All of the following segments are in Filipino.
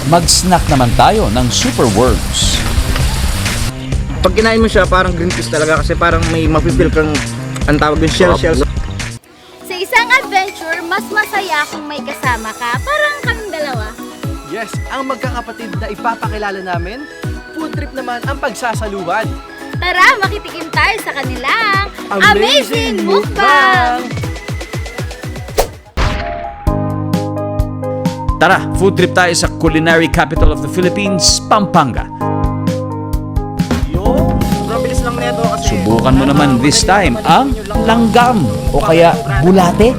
Mag-snack naman tayo ng super worms. Pag kinain mo siya, parang green peas talaga kasi parang may mapipil kang ang tawag yung shell. Sa isang adventure, mas masaya kung may kasama ka. Parang kaming dalawa. Yes, ang magkakapatid na ipapakilala namin, food trip naman ang pagsasaluhan. Tara, makitikim tayo sa kanilang Amazing Mukbang! Tara, food trip tayo sa culinary capital of the Philippines, Pampanga. Sobrang bilis lang nito kasi Subukan mo naman this time ang langgam o kaya bulate.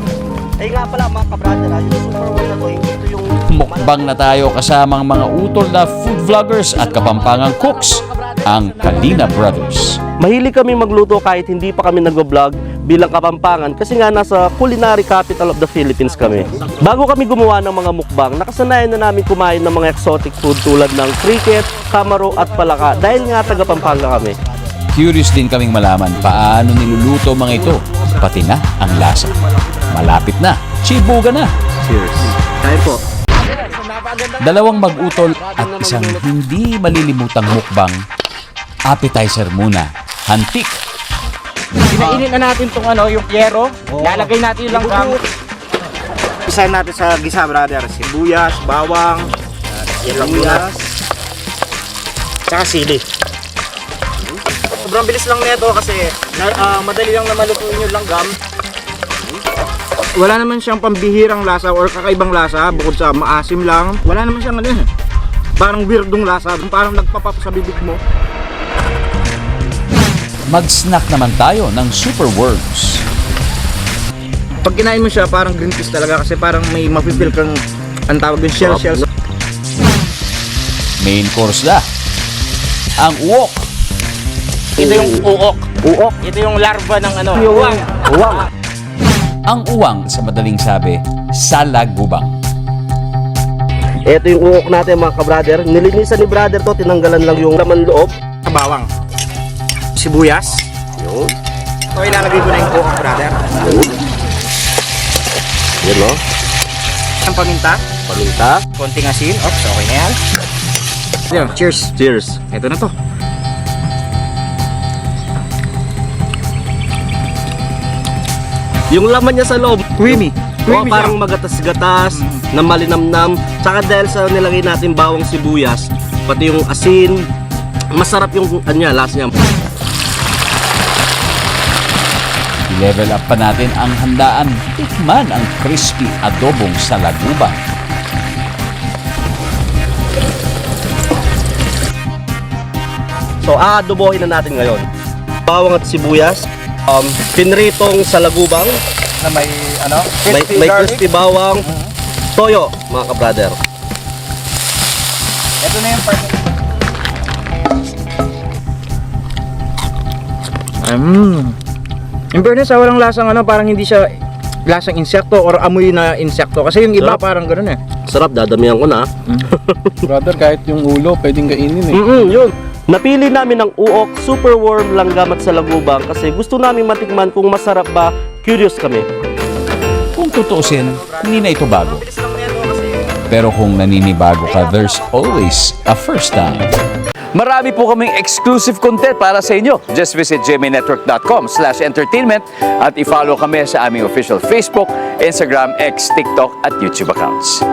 Ay nga pala mga kabrother, yung super well na to, ito yung Mukbang na tayo kasamang mga utol na food vloggers at kapampangang cooks, ang Kalina Brothers. Mahilig kami magluto kahit hindi pa kami nag-vlog bilang Kapampangan kasi nga nasa culinary capital of the Philippines kami. Bago kami gumawa ng mga mukbang, nakasanayan na namin kumain ng mga exotic food tulad ng cricket, kamaro at palaka dahil nga taga Pampanga kami. Curious din kaming malaman paano niluluto mga ito, pati na ang lasa. Malapit na, chibuga na. cheers. Kain po. Dalawang mag-utol at isang hindi malilimutang mukbang. Appetizer muna, hantik. Kinainin na natin tong yung yero. Lalagay natin yung langgam. Isahin natin sa gisa, brother. Sibuyas, bawang, sibuyas, tsaka sili. Sobrang bilis lang nito kasi madali lang na malutuin yung langgam. Wala naman siyang pambihirang lasa or kakaibang lasa bukod sa maasim lang. Wala naman siyang parang weirdong lasa, parang nagpapap sa bibig mo. Mag-snack naman tayo ng super worms. Pag kinain mo siya, parang green peas talaga kasi parang may mapipil kang ang tawag yung shell. Main course na, ang uok. Ito yung uok. Uok, Ito yung larva ng uwang. Uwang. Ang uwang, sa madaling sabi, salagubang. Ito yung uok natin mga kabrother. Nilinisan ni brother to, tinanggalan lang yung laman loob. Bawang, sibuyas. Yun. So ilalagay ko na yung cook, brother. Yun no. Ang paminta, Paminta. konting asin. Oops, okay na yan. Yan, cheers. Cheers. Ito na to. Yung laman niya sa loob, Creamy. oh, parang magatas-gatas, na malinamnam. Tsaka dahil sa nilagay natin bawang sibuyas, pati yung asin, masarap yung lasa niya. I-level up pa natin ang handaan. Tikman ang crispy adobong salagubang. So, aadobohin na natin ngayon. Bawang at sibuyas, pinritong salagubang, Na may may crispy bawang, toyo, mga ka-brother. Ito na yung part. In fairness, walang lasang parang hindi siya lasang insekto or amoy na insekto. Kasi yung iba Sarap. parang gano'n eh. Sarap, dadamihan ko na. Brother, kahit yung ulo, pwedeng kainin Yun. Napili namin ang uok, super worm, langgam at salagubang kasi gusto namin matikman kung masarap ba. Curious kami. Kung tutuusin, hindi na ito bago. Pero kung naninibago ka, there's always a first time. Marami po kaming exclusive content para sa inyo. Just visit gmnetwork.com/entertainment at i-follow kami sa aming official Facebook, Instagram, X, TikTok at YouTube accounts.